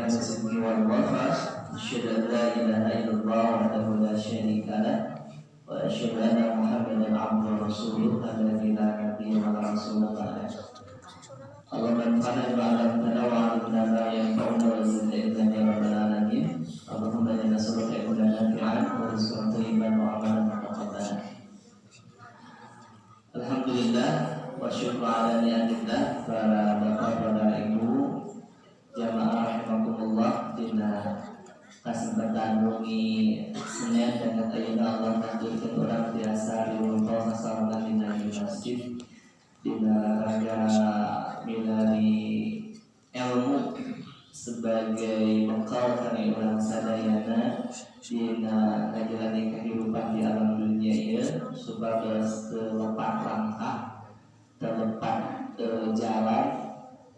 الصدق والوفاء أشهد أن لا إله إلا الله وحده لا شريك له وأشهد أن محمدا عبده ورسوله الذي لا نبي ولا رسول بعده اللهم انفعنا بما علمتنا وعلمنا ما ينفعنا وزدنا علما يا رب العالمين اللهم إنا نسألك علما نافعا ورزقا طيبا وعملا متقبلا Alhamdulillah wa syukur ala ni'atillah para bapak para ibu jamaah rahimakumullah dina kesempatan wengi Senin dan ayeuna Allah ngaturkeun urang biasa diwumpul sasarangan dina masjid dina rangga milari ilmu sebagai bekal kami urang sadayana dina ngajalani kehidupan di alam dunia ieu supados terlepas langkah terlepas jalan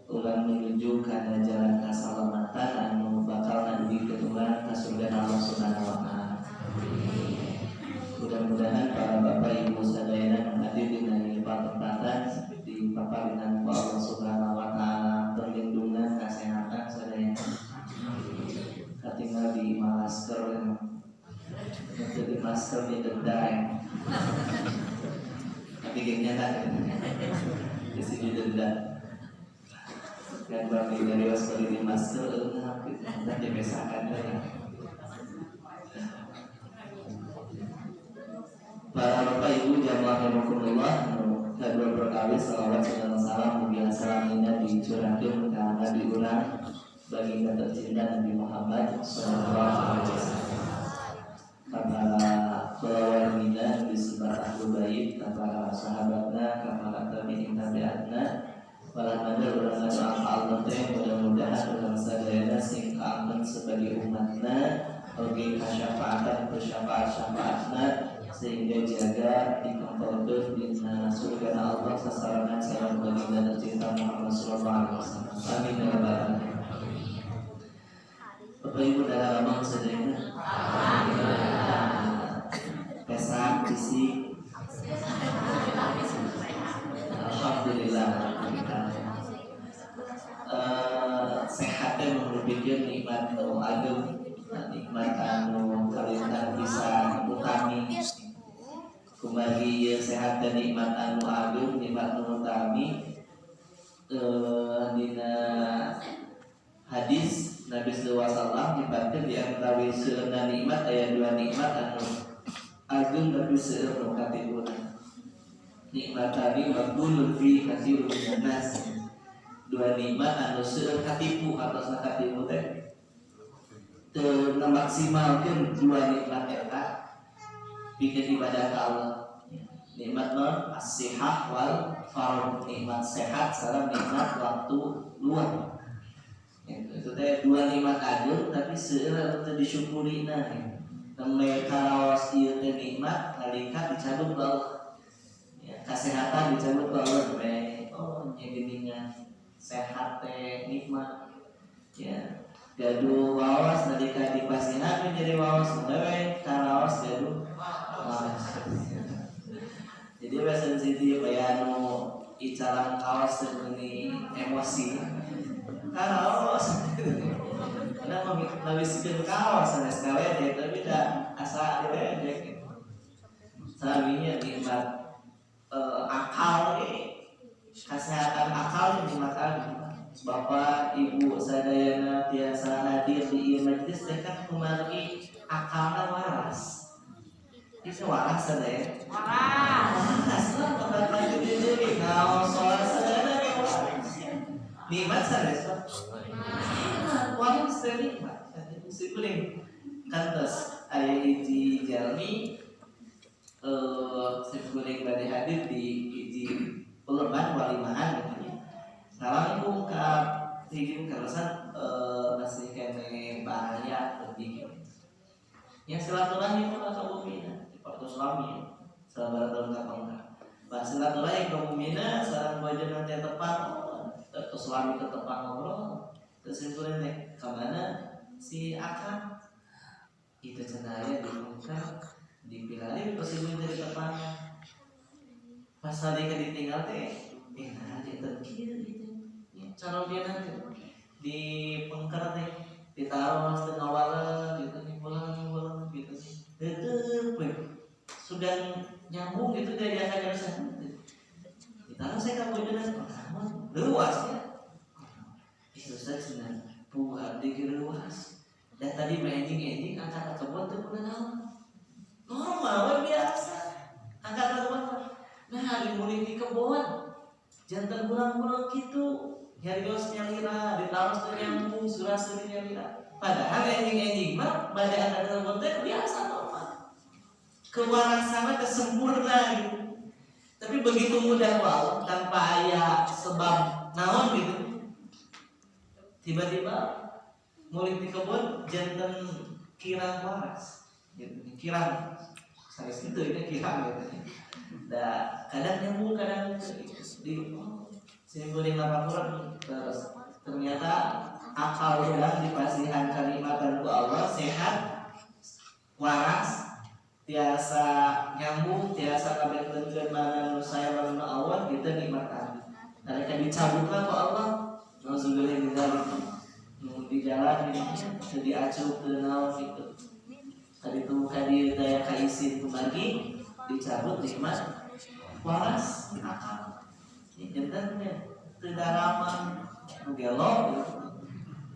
ulang menuju kana jalan kasalamatan anu bakal ngadugikeun urang ka surga Allah Subhanahu wa taala. Mudah-mudahan para bapak ibu sadayana nu hadir dina tempatan di paparingan ku Allah Subhanahu wa taala perlindungan kesehatan sadayana. Katinggal di masker jadi masker di denda tapi kayaknya tak di sini denda kan bagi dari waspadi di masker nanti dibesakan para bapak ibu jamaah rahimakumullah kadua berkali salawat dan salam mugia salam indah dicurahkeun ka nabi urang baginda tercinta Nabi Muhammad SAW para pelawar minna disebar ahlu bait para sahabatna para tabi'in tabi'atna para mandor urang anu Allah teh mudah-mudahan urang sadayana sing kaangkeun sebagai umatna oge kasyafaatan syafaat-syafaatna sehingga jaga dikompolkeun dina surga Allah sasarangan salam baginda tercinta Muhammad SAW. Amin ya rabbal alamin. Bapak ibu dalam lama sedang pesan visi alhamdulillah sehatnya merupakan nikmat anu agung nikmat anu kalintan bisa utami kembali sehat dan nikmat anu agung nikmat anu utami dina hadis Nabi sallallahu alaihi wasallam dipatkeun di antara seueurna nikmat aya dua nikmat anu agung tapi seueur kategori nikmat tadi maqbulun fi katsirun minan nas dua nikmat anu seueur katipu atau sakatipu teh teu maksimalkeun dua nikmat eta pikeun ibadah ka Allah nikmat non as-sihah wal faragh nikmat sehat sareng nikmat waktu luang itu teh dua nikmat agung tapi seueur teu disyukurina nembe karaos ieu teh nikmat nalika dicabut ku Allah ya kesehatan dicabut ku Allah bae oh nya geuningan sehat teh nikmat ya gaduh waos nalika dipasihan menjadi waos bae karaos gaduh waos jadi we sensitif aya anu icaran kaos teh emosi kaos karena menghabiskan kaos sama sekali tapi tidak asa diledek saminya nikmat akal kesehatan akal nikmat agung bapak ibu sadayana biasa hadir di majlis kan kemarin akalnya waras itu waras sadaya waras tempat lagi di kaos waras sadayana nikmat sadaya uang nikmat si kuning kantos aya hiji jalmi si kuning bade hadir di hiji peleban walimahan gitu ya sekarang ungkap hiji karosan masih kene bahaya lebih yang silaturahmi itu atau umumnya di Parto Islami sahabat tahun kapangka bah silaturahmi kaum mukmina sareng bajana teh tepang terus suami ketepang ngobrol kesimpulan nek kamana si akang itu cenaya diungkap dipilari kesimpulan dari tepangnya pas tadi ditinggal teh nah dia terkir gitu cara dia nanti di pengker teh ditaruh setengah walet gitu nih pulang gitu itu sudah nyambung gitu dari akan sana ditaruh saya kabur jelas luas ya itu saya senang buat dikira luas dan tadi ending angkat kebun tuh udah normal biasa angkat kebun nah dimulai di kebun jantan pulang gitu nyari dos nyalira ditaruh tuh nyambung surah nyalira padahal ending mah pada angkat kebun tuh biasa normal kewarasan kesempurna gitu tapi begitu mudah wow tanpa ayah sebab naon gitu tiba-tiba mulai di kebun jantan kirang waras gitu kirang saya itu kirang gitu dah kadang nyambung kadang di simbolin laporan terus ternyata akal udah dipasihan kalimatan ku Allah sehat waras tiasa nyambung tiasa kabeh mana nu saya lamun Allah kita nikmatan mereka dicabutlah ku Allah nauzubillah min dzalik di jalan ini jadi acuh ke naon gitu tadi tuh hadir daya kaisin kembali dicabut nikmat waras akal ini jentanya tidak ramah nugelo gitu.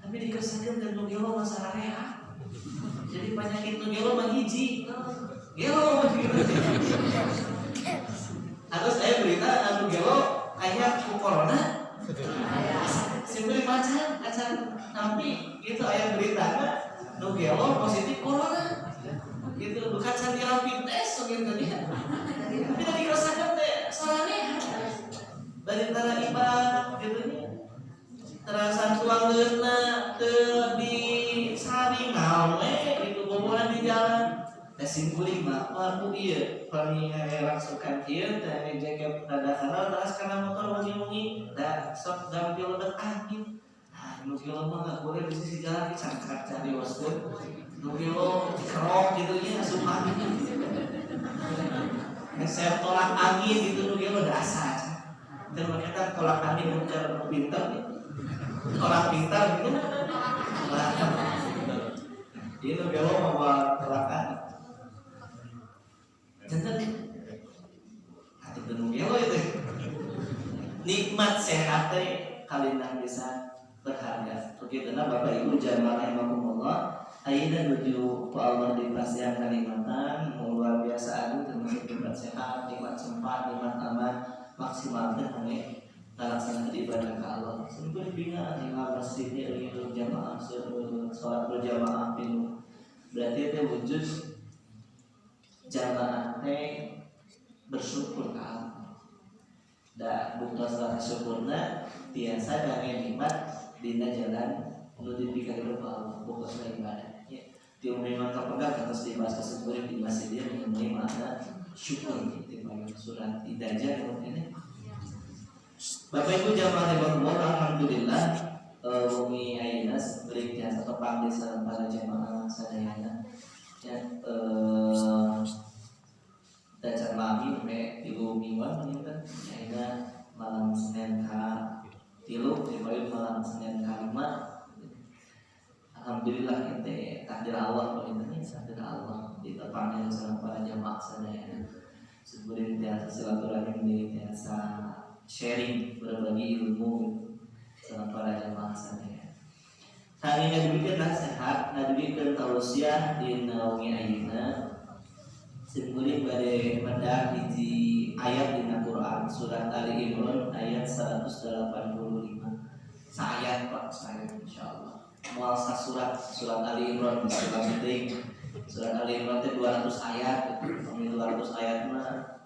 Tapi dikesakan dan nugelo masalah reha jadi penyakit nugelo mah hiji gelo harus saya berita nugelo kayak corona simpel macam tapi itu ayat berita nugelo positif corona gitu bukan cantik rapid test gitu dia tapi tadi rasakan teh salahnya dari tara ibadah gitu nya terasa tuang leuna teu disaringan we gitu bobolan di jalan teh simkuling mah aku ieu pami rangsukan ieu teh jaga dadahana terus kana motor wengi-wengi da sok gampil lebet angin nu kilo mah enggak boleh di sisi jalan dicangkrak cari waskeun nu kilo dikerok gitu nya asup angin saya tolak angin gitu nu kilo dasar dan mereka tolak angin bukan pintar orang pintar gitu ini nu kilo mau tolak angin jangan hati nu kilo itu nikmat sehat teh kalina bisa berharga. Begitulah Bapak Ibu jamaah yang rahimakumullah. Ayeuna nuju ku Allah di pasihan kalimatan luar biasa agung termasuk nikmat sehat, nikmat sempat, nikmat aman, maksimal teh hanya laksana ibadah ka Allah. Simpel bina tinggal masjidnya itu jamaah salat berjamaah pinu. Berarti teh wujud jamaah teh bersyukur ka Allah. Da bukti syukurna biasa dengan nikmat dina jalan menuju ke Allah fokusnya ibadah ya dia memang terpegang atas dibahas keseluruhan di masjid dia mengenai makna syukur di surat Idajah ini Bapak Ibu jamaah rahimahullah alhamdulillah umi Ainas beri jasa tepang desa para jamaah sadayana ya dacar lami Ibu Miwan meninggal Aina malam Senin tilu dibayar malam Senin kelima. Alhamdulillah kita takdir Allah kalau ini takdir Allah ditepani sama para jamaah sadayana. Sebelum biasa silaturahim ini biasa sharing berbagi ilmu sama para jamaah sadayana. Tadi ngaduikeun nasihat, ngaduikeun tausiah di naungi ayeuna. Sebelum bade mendak hiji ayat di Al-Quran surat Ali Imran ayat 185 sayat Pak saya insyaallah mual surat Ali Imran surat penting surat Ali Imran itu 200 ayat kami 200 ayat mah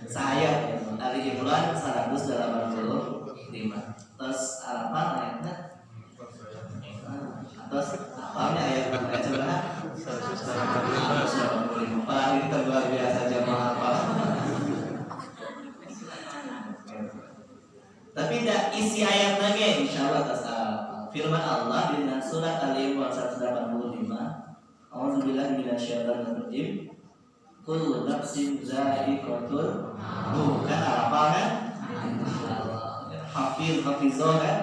sayat Ali Imran 185 terus apa ayatnya terus apa ayat coba paling luar biasa jamaah apa tapi tidak isi ayat lagi insyaallah atas firman Allah di surat Al-Imran 185 A'udzubillahi minasyaitonir rajim kullu nafsin dha'iqatul maut kan apa kan hafizah kan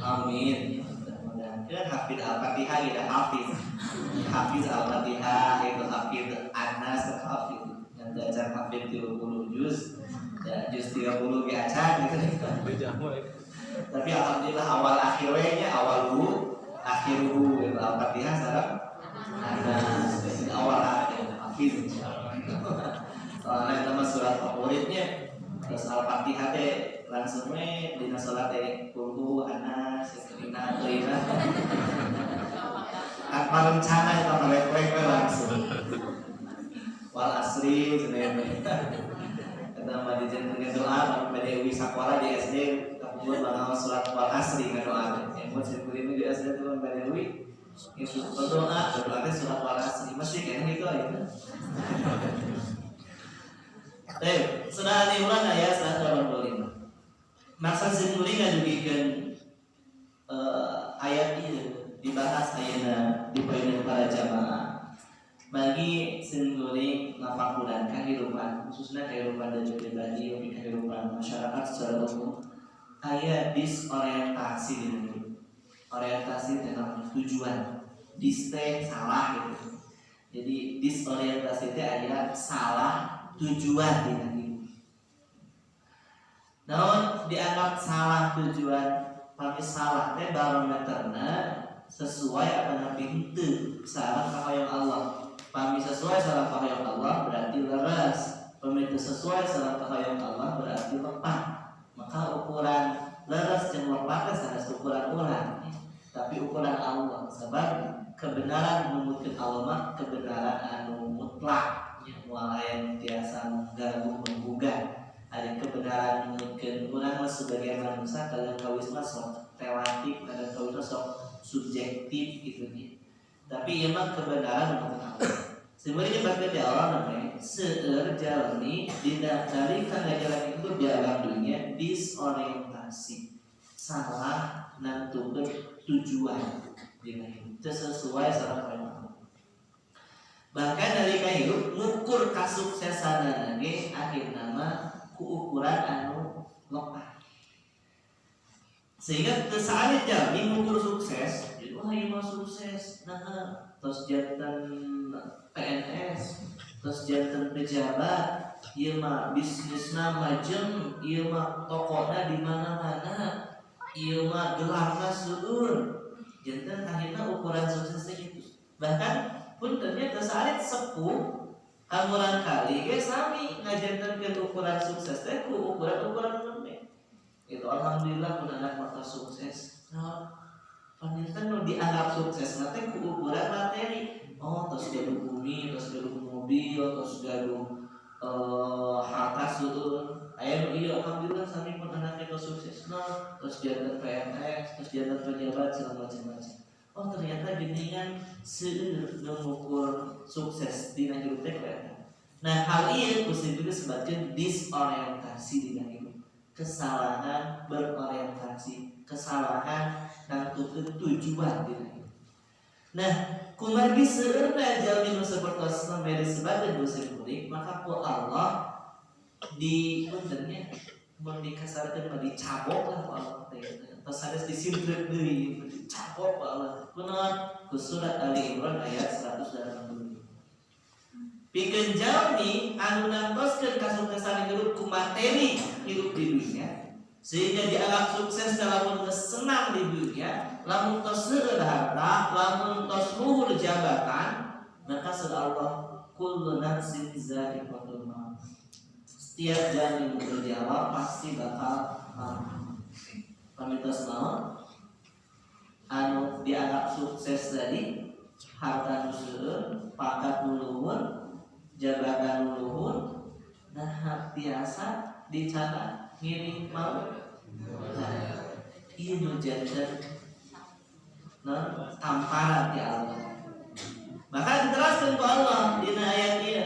Amin. Mudah-mudahan hafid al-Fatihah kita hafiz al-Fatihah itu hafid Anas hafid yang belajar hafid 30 juz ya juz 30 ge acan gitu. Tapi alhamdulillah awal akhirnya awal akhiruhu itu al-Fatihah sareng Anas awal akhir hafid insyaallah. Soalnya nama surat favoritnya terus al-Fatihah teh langsung we dina salat teh kulhu Anas Sakinah Lina tanpa rencana itu melek-lek langsung wal asri cenah kata mah dijenengan doa bade wi sakola di SD kapungkur bangun salat wal asri ngadoa emot sikurin di SD tuh bade wi itu berdoa teh salat wal asri mesti kan gitu aja. Surah Al-Imran ayat 185. Maksud simpuling ngadugikan ayat ini dibahas ayatnya di poin para jamaah bagi simpuling ngapakulan kehidupan khususnya kehidupan dan pribadi untuk kehidupan masyarakat secara umum ayat disorientasi di hidup orientasi tentang tujuan diste salah gitu. Jadi disorientasi itu ayat salah tujuan di hidup. Namun dianggap salah tujuan, tapi salah teh barometerna sesuai apa nabi henteu sareng kahayang Allah. Pami sesuai sareng kahayang Allah berarti leres. Pami sesuai sareng kahayang Allah berarti lepah. Maka ukuran leres jeung lepah teh sanes ukuran urang. Tapi ukuran Allah sebab kebenaran menurut Allah kebenaran anu mutlak. Moal aya tiasa ganggu menggugah. Ada kebenaran mungkin orang sebagai manusia kadang kawis sok relatif kadang kawis sok subjektif gitu nih. Tapi emang kebenaran menurut Allah. Sebenarnya bagian Allah namanya seueur jalmi dari kana jalan itu di alam dunia disorientasi salah nantukeun tujuan dina hidup sesuai sareng Allah. Bahkan dari hidup ngukur kasuksesan lagi akhir nama ukuran anu lepah sehingga saat jami mengukur sukses wah iya mah sukses nah terus jantan PNS terus jantan pejabat iya mah bisnisna majeng iya mah tokonya di mana-mana iya mah gelarna seueur jantan akhirnya ukuran suksesnya itu bahkan pun ternyata saat sepuh amuran kali ge sami ngajantankeun ukuran sukses teh ku ukuran gede. Itu alhamdulillah pun anak mata sukses. Nah, panjang nu dianggap sukses teh ku ukuran materi. Oh, tos gaduh bumi, tos gaduh mobil, tos gaduh harta seueur. Aya nu ieu alhamdulillah sami pun anak itu sukses. Nah, tos jantan PNS, tos jantan pejabat segala macam-macam. Oh ternyata geningan seueur mengukur sukses di hidup teh kelihatan. Nah hal ini mesti juga sebabnya disorientasi di hidup. Kesalahan berorientasi, kesalahan nantukeun tujuan di hidup. Nah kumargi seueurna jalmi nu sapertos sampai disebutkeun dosa murid maka ku Allah di puntennya mun dikasarkeun mah dicabok lah ku Allah teh. Terus harus disimpen deui dicabok ku Allah. Kunaon ku surat Ali Imran ayat 180. Pikeun jalmi anu nantoskeun kasuksesan hidup ku materi hidup di dunia sehingga dianggap sukses dalam senang di dunia, lamun tos seueur harta, lamun tos luhur jabatan, maka seueur Allah kullu nafsin za'iqatul maut. Setiap janin berjawab pasti bakal mati. Pamitos maut anu dianggap sukses tadi harta nu seueur, pangkat nu luhur, jabatan luhur, nah biasa dicatat ngiring mau ieu nu janten tamparan ti Allah. Maka diteraskeun ku Allah dina ayat ieu.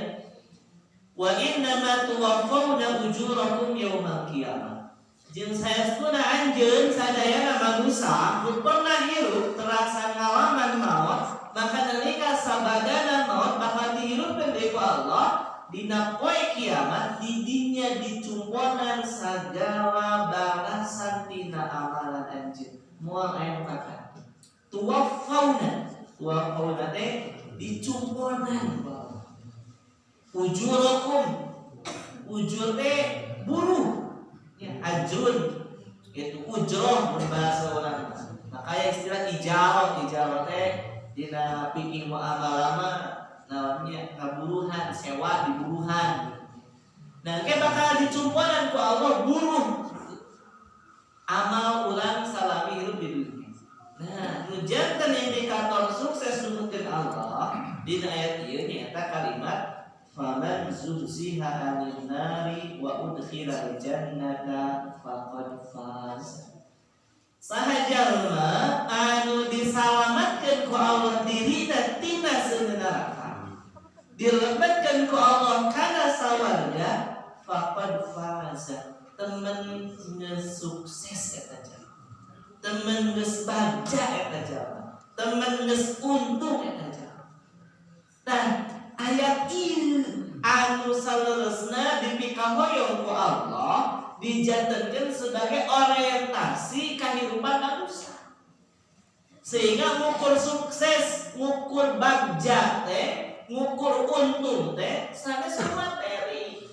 Wa inna ma tuwaffawna ujurakum yaumal qiyamah. Jeung saestuna anjeun sadayana manusia nu pernah hirup terasa ngalaman maut, maka nalika sabadana maut bakal dihirupkeun deui ku Allah dina poe kiamat didinya dicumponan sagala balasan tina amalan anjeun. Moal aya makan. Tuwafauna teh dicumponan. Ujurakum ujur teh buruh. Ya, ajun itu ujroh berbahasa orang. Makanya istilah ijarah teh dina fikih muamalah mah namanya ngaburuhan, sewa diburuhan. Nah, kayak bakal dicumponan ku Allah buruh amal ulang salami hidup di dunia. Nah, nu janten indikator sukses nuntutkeun Allah dina ayat ieu nyaeta kalimat faman zuhziha 'anil nari wa udkhilal jannata faqad faz. Saha jalma anu disalamatkeun ku Allah dirina tina seueur neraka, dilebetkeun ku Allah kana sawarga, faqad faza, temen sukses eta jalma, temen geus bagja eta jalma, temen geus untung eta jalma. Nah, ayat ieu anu saleresna dipikahoyong ku Allah dijantenkeun sebagai orientasi kehidupan manusia. Sehingga ngukur sukses, ngukur bagja teh, ngukur untung teh sanes ku materi,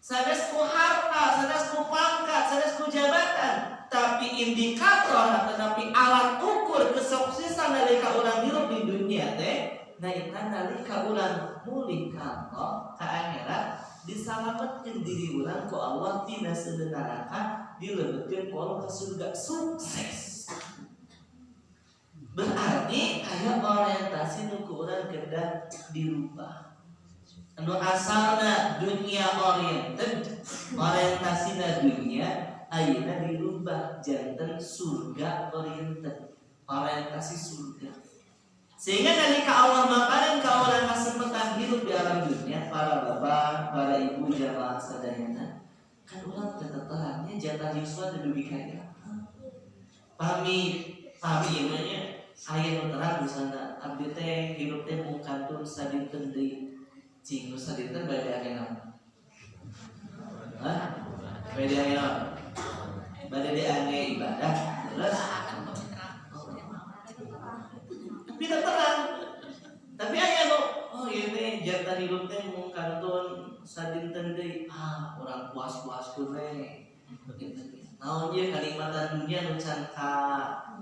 sanes ku harta, sanes ku pangkat, sanes ku jabatan. Tapi indikator atau alat ukur kesuksesan nalika urang hidup di dunia teh naikna nalika urang mulih ka Allah ka akhirat disalametkeun diri urang ku Allah tina seueur neraka, dilebetkeun ku Allah ka surga. Sukses berarti aya orientasi nu ku urang kedah dirubah. Anu asalna dunia oriented, orientasina dunia ayeuna dirubah janten surga oriented, orientasi surga. Sehingga nalika Allah makanan ka orang kasempatan hidup di alam dunia, para bapak, para ibu jamaah sadayana, kan urang teh teterannya jatah yuswa teh dugi kaya. Pami ieu nya aya nu terang misalna abdi teh hidup teh mung kantun sadinten deui. Cing nu sadinten bade aya naon? Hah? Bade aya naon? Bade aya ibadah, terus tidak terang. Tapi aya lo, oh ieu teh jatah hidup teh mung kantun sadinten deui. Urang puas-puaskeun we. Naon ieu kalimatan dunia nu can ka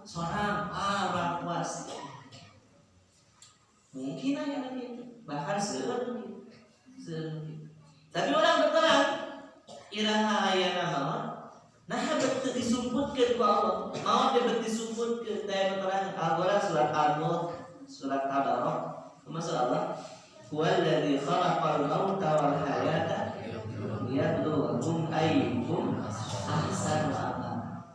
sorang, urang puas. Mungkin aya kitu, bahkan seueur kitu. Tapi urang berterang iraha aya naon? Nah, betul disumputkeun ku Allah. Mau dia betul disumputkeun teh terang Al-Qur'an surat Al-Mulk, surat Tabarok. Masya Allah. Huwallazi khalaqal mauta wal hayata liyabluwakum ayyukum ahsanu amala.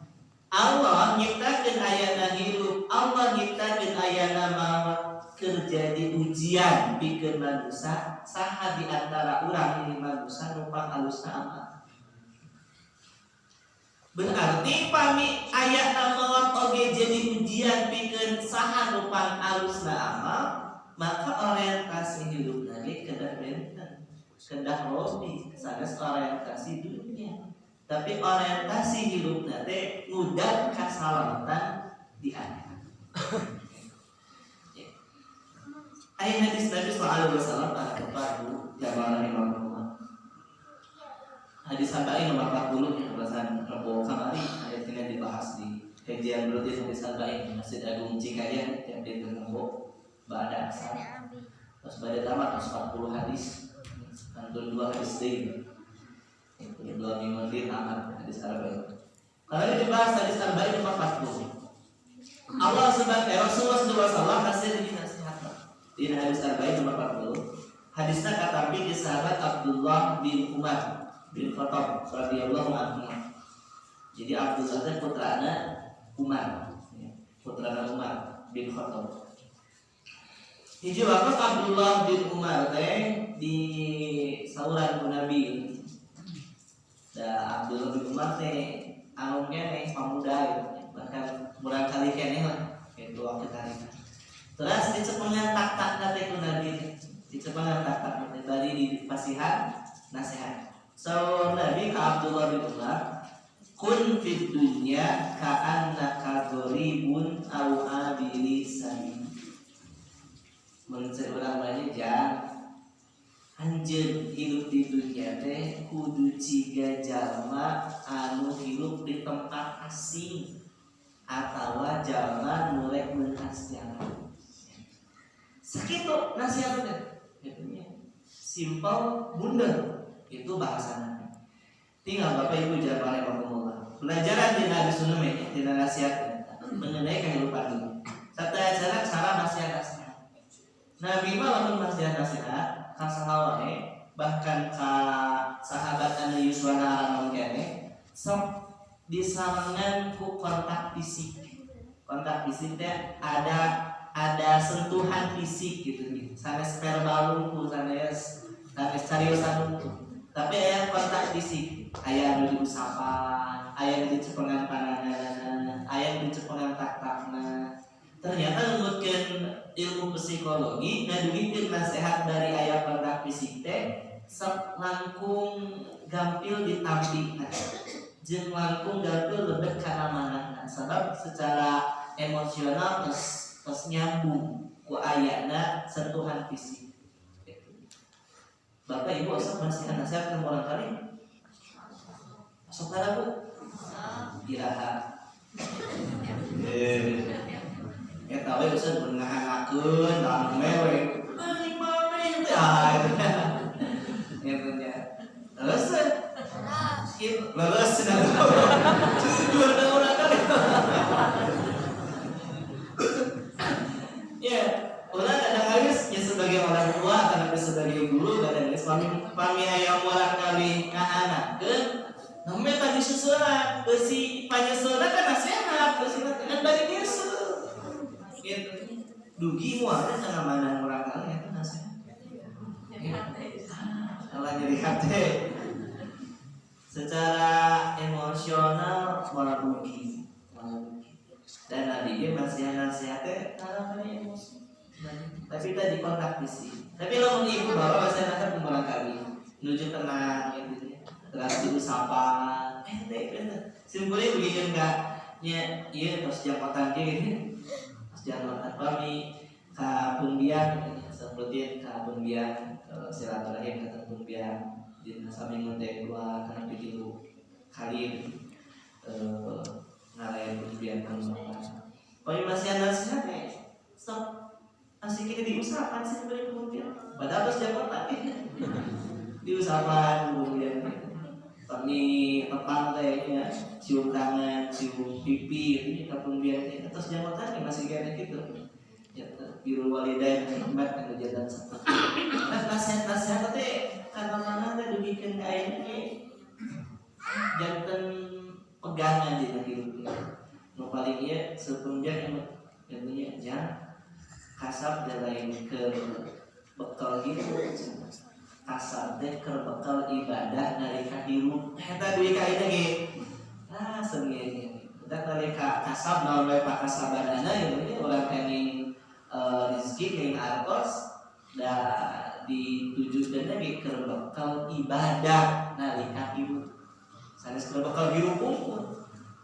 Allah nyiptakeun ayana hirup, Allah nyiptakeun ayana maut keur jadi ujian pikeun manusia saha di antara urang ini manusia numpang halusna amal. Berarti pami ayat maut oge jadi ujian pikeun saha numpang alusna amal, maka orientasi hidup lagi kedah benten, kedah robi, sanes orientasi dunia. Tapi orientasi hidup teh ngudag kasalamatan di akhirat. Ayat hadis Nabi sallallahu alaihi wasallam al-Bukhari jamaah Imam hadis Sabai nomor 40 yang bahasan Rabu kamari ayat ini dibahas di kajian berarti hadis Sabai Masjid Agung Cikaya yang di Rabu pada asar. Terus pada tamat 40 hadis antun 2 hadis deui. Itu 2 minggu di tamat hadis Sabai. Kalau ini dibahas hadis Sabai nomor 40. Allah sebagai Rasulullah SAW kasih di nasihat. Di hadis Sabai nomor 40. Hadisnya kata bi sahabat Abdullah bin Umar bin Khattab radhiyallahu anhu. Jadi Abdullah teh putrana Umar, putrana Umar bin Khattab. Hiji waktu Abdullah bin Umar teh di sauran Nabi. Da Abdullah bin Umar teh anu keneh pamuda, bahkan murang kali keneh lah itu waktu tadi. Terus dicepengan tak-tak teh ku Nabi, dicepengan tak-tak teh bari bari fasihan nasihat. So Nabi ka Abdullah bin Umar, kun fid dunya ka'annaka gharibun aw abili sabil. Mun urang mah jangan anjeun hidup di dunia teh kudu ciga jalma anu hidup di tempat asing atawa jalma mulai meuntas jalan. Sakitu nasihatna. Simpel, bundar. Itu bahasana. Tinggal Bapak Ibu jamaah rahimakumullah. Pelajaran di Nabi Sunnah di nasihat mengenai kehidupan dunia. Serta cara nasihat-nasihat. Nabi mah lamun nasihat-nasihat ka sahabat bahkan ka sahabat anu yuswana lamun keneh sok disarangan ku kontak fisik. Kontak fisik teh ada sentuhan fisik gitu nih. Sanes verbal ku sanes cariosan ku. Tapi aya kontak fisik, aya nu diusapan, aya nu dicepengan pandangan, aya nu dicepengan taktakna. Ternyata numutkeun ilmu psikologi ngadugikeun nasihat dari aya kontak fisik teh sok langkung gampil ditampikna. Jeung langkung gampil lebet kana manehna. Sabab secara emosional terus nyambung ku ayana sentuhan fisik. Bapak Ibu asal masih nasihat ke orang kali. Masuk pada Bu. Iraha. Eta we usah ngahangakeun dalam mewe. Anjing mame teh. Eta nya. Terus skip leres jujur da urang kali. Ya, orang kadang-kadang ya sebagai orang tua, kadang sebagai guru, kadang-kadang pami hayang orang kali ngahanakeun, namanya tadi susulan, besi panyesulan kan nasihat, besi kan bari biasa. Gitu. Dugi muarnya jangan mana orang kali itu nasihat. Kalau jadi hati, secara emosional malah rugi. Dan Nabi dia masih nasihatnya karena emosi. Tapi tadi kontak fisik. Tapi kalau ibu bawa masih nasihat kembali kali, menuju tenang gitu ya. Terus diusapan, simpulnya begini enggak? Ya, iya pas jabatan gini, pas jabatan kami kabundian, seperti kabundian silaturahim kata bundian di sami ngontek dua karena begitu kali ngalahin kemudian pengembangan. Kalau masih ada nasihat stop. Masih kita diusahakan sih beri kemudian. Padahal harus jabatan diusahakan kemudian. Kami tepang kayaknya cium tangan, cium pipi, ini kemudian atas jabatan masih kayak gitu. Ya, biru walidain hikmat kejadian seperti. Nah nasihat teh kata mana teh dibikin kayak ini. Jantan pegangan di hidup kita. Nu paling ieu sepunjak ilmunya jangan kasar lain ke bekal gitu. Kasar teh ke bekal ibadah nalika hirup. Eta duit ka ieu ge. Ah sengeunya. Da nalika kasab naon bae pakasabanana ieu urang kenging rezeki kenging artos da ditujukeun ge ke bekal ibadah nalika hirup. Sanes keur bakal dirupung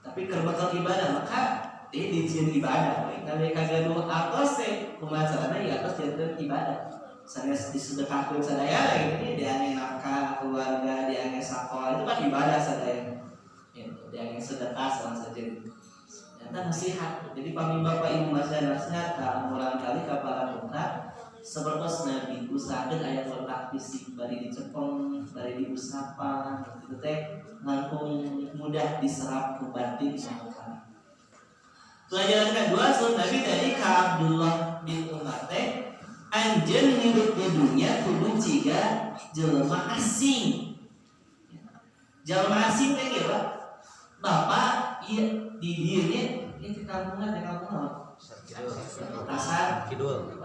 tapi keur bakal ibadah maka dia dijieun ibadah nalika gaduh atos teh kumaha carana ya atos janten ibadah sanes disedekahkeun sadaya gitu dia anu nafkah keluarga dia anu sakola itu kan ibadah sadaya dia anu sedekah salah saja nyata nasihat jadi pami bapak ibu masih nasihat ka urang kali ka para putra sepertos Nabi usahakeun aya kontak fisik bari dicepeng bari diusapan gitu teh langkung mudah diserap ke batin sama. Pelajaran kedua sun Nabi tadi ka Abdullah bin Umar teh anjeun hidup di dunia kudu ciga jelema asing. Jelema asing teh ge Bapak ieu di dieu nya di kampungan pasar kidul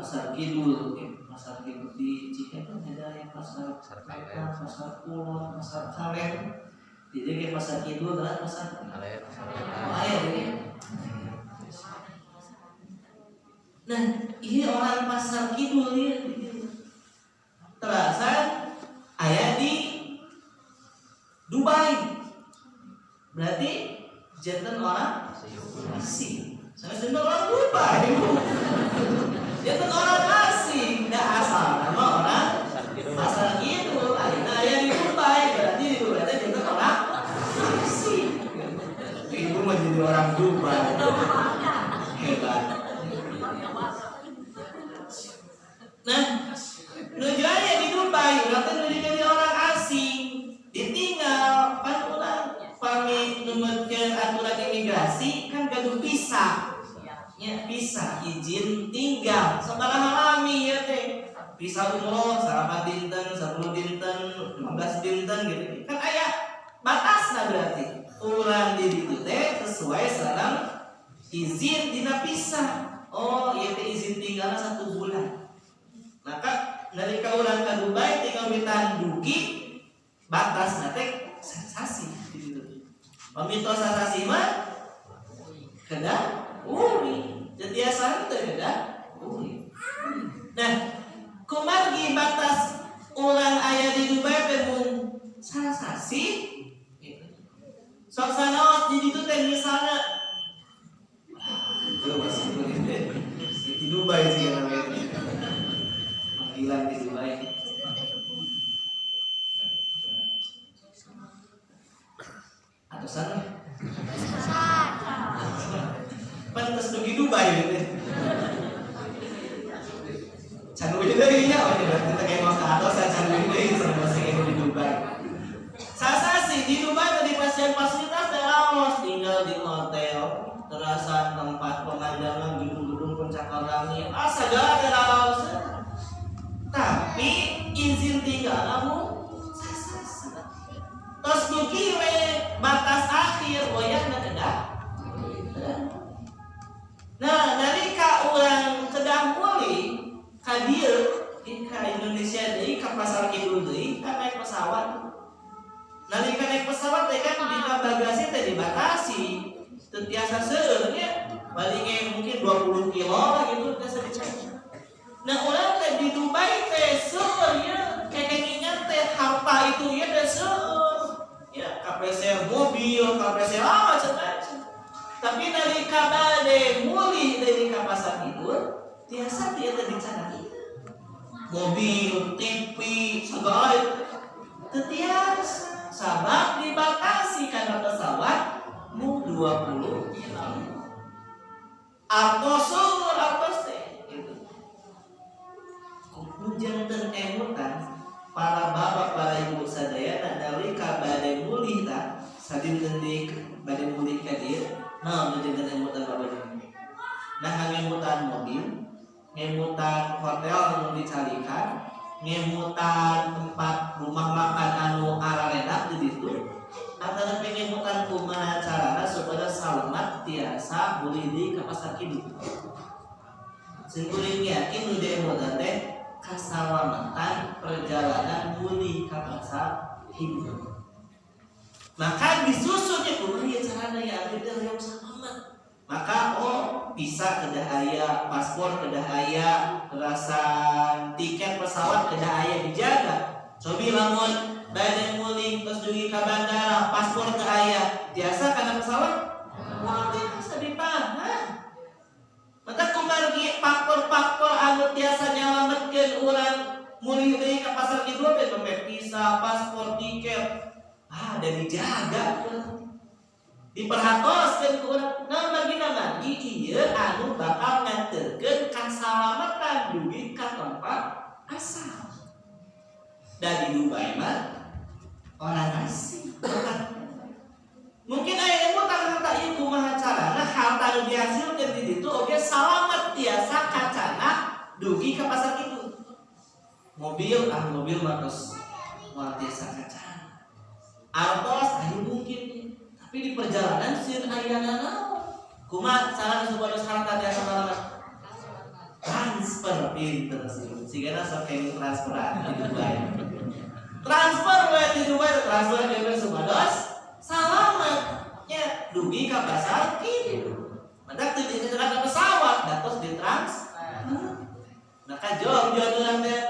di Cikeun ada yang pasar Kulon, pasar Kalen. Jadi kayak pasar kidul kan pasar Kalen. Nah, ini orang pasar kidul ya. Terasa jantan orang asing. Saya jantan orang Dubai. Jantan orang asing, dah asal nama orang asal gitu. Akhirnya ayah di Dubai, berarti di Dubai itu jantan orang asing. Ibu menjadi orang Dubai. Hebat. Nah, nujuannya di Dubai, berarti jadi orang asing. Ditinggal, kan ulang pamit numutkeun aturan imigrasi kan gaduh pisah. Ya, pisah izin tinggal sabaraha lami ya teh. Pisah umroh 8 dinten, 10 dinten, 15 dinten gitu. Kan aya batasna berarti. Urang di ditu teh sesuai sareng izin dina pisah. Oh, ieu teh izin tinggalna 1 bulan. Maka dari kaulang ke Dubai tinggal minta duki batas nanti sensasi gitu. Pemito sensasi mah kena uri jadiasan teh kena uri. Nah, kumargi batas ulang ayah di Dubai teh mun sensasi sok sanaos di ditu teh misalnya di Dubai sih namanya. Panggilan di Dubai. Atau sana? Pantas pergi Dubai gitu. Candu juga ininya, oh ya berarti kita kayak mau ke atas, saya candu juga ini sama bahasa di Dubai. Sasasi di Dubai tadi pasien fasilitas terawas tinggal di hotel, terasa tempat pemandangan gedung-gedung pencakar langit, segala terawas. Tapi izin tinggal kamu sasasa. Terus duki we batas akhir wayahna kedah. Nah, nalika urang kedah mulih ka dieu di Indonesia deui ka pasar kidul deui ka naik pesawat. Nalika naik pesawat teh kan dina bagasi teh dibatasi. Teu tiasa seueur nya. Paling mungkin 20 kilo lah gitu tiasa dicek. Nah, orang teh di Dubai teh seueur ya, kekengingan teh harta itu ya teh seueur. Ya, KPSR mobil, KPSR macam-macam. Tapi dari kabade mulih dari pasar itu, tiasa dia teh dicanang. Mobil, TV, segala itu tiasa. Sabab dibatasi karena pesawat mu 20 kilo. Atau seueur atas teh itu. Jantan emutan para bapak para ibu sadayana nalika bade mulih ta sadinten di bade mulih ka dieu naon jantan emutan bapak. Nah, ngemutan mobil, ngemutan hotel anu dicarikan, ngemutan tempat rumah makan anu ararena di ditu. Antara pengemutan kumaha carana supaya selamat tiasa boleh di ka pasar kidul. Sing kuring yakin nu demutan teh keselamatan perjalanan mulih ke pasar hidup. Maka disusunnya kumaha carana ya abdi teh hoyong selamat. Maka bisa kedah aya paspor kedah aya rasan tiket pesawat kedah aya dijaga. Cobi lamun bade mulih terus dugi ka bandara paspor teu aya tiasa kana pesawat bisa ditahan. Maka kumargi faktor-faktor anu tiasa nyalametkeun urang mulih deui ka pasar kidul teh dompet visa, paspor, tiket. Dan dijaga. Diperhatoskeun ku urang. Naon margi ieu anu bakal nganterkeun kasalamatan dugi ka tempat asal. Da di Dubai mah orang asing. Mungkin aya ilmu tangga ieu kumaha carana harta nu dihasilkeun di ditu oge salamet tiasa kacana dugi ka pasar kitu. Mobil mah tos moal tiasa kacana. Artos aya mungkin tapi di perjalanan sieun aya naon. Kumaha carana supaya harta tiasa salamet? Transfer pinter sih. Sigana sok kene transferan di Dubai. Transfer we di Dubai transfer ke supados salamatnya dugi ka pasar kitu. Mendak teu dicerak pesawat datos ditransfer. Maka jom urang teh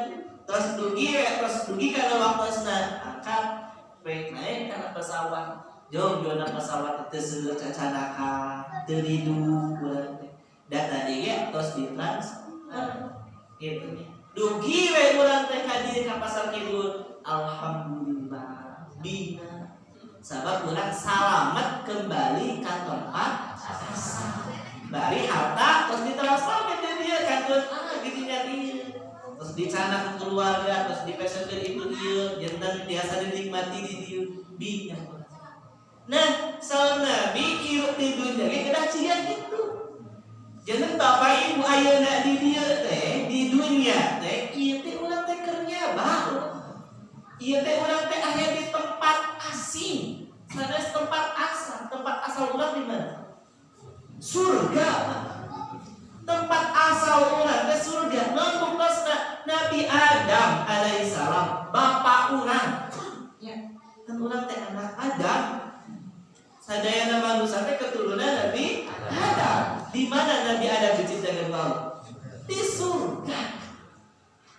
tos dugi kana waktosna angkat baik naik kana pesawat Jom jualan pesawat itu seueur cacanaka teu ridu urang teh. Da tadi ge tos ditransfer gitu nya. Dugi we urang teh ka dieu ka pasar kidul. Alhamdulillah bina. Sabab urang salamet kembali ka tempat asal. Bari harta terus ditransfer ke dieu kantun gitunya dieu. Terus dicanak keluarga, terus dipesenkeun ibu dieu, janten biasa dinikmati di dieu bina. Nah, salam Nabi ieu di dunya ge kedah cian gitu. Jangan bapak ibu ayeuna di dieu teh di dunia teh ieu teh urang teh keur nyaba. Ieu teh urang teh aya di tempat asing. Sanes tempat asal urang di mana? Surga. Tempat asal urang teh surga. Nongkosna Nabi Adam alaihissalam bapak urang. Ya, kan urang teh anak Adam. Sadayana manusia teh keturunan Nabi Adam. Di mana Nabi Adam diciptakan Allah? Di surga.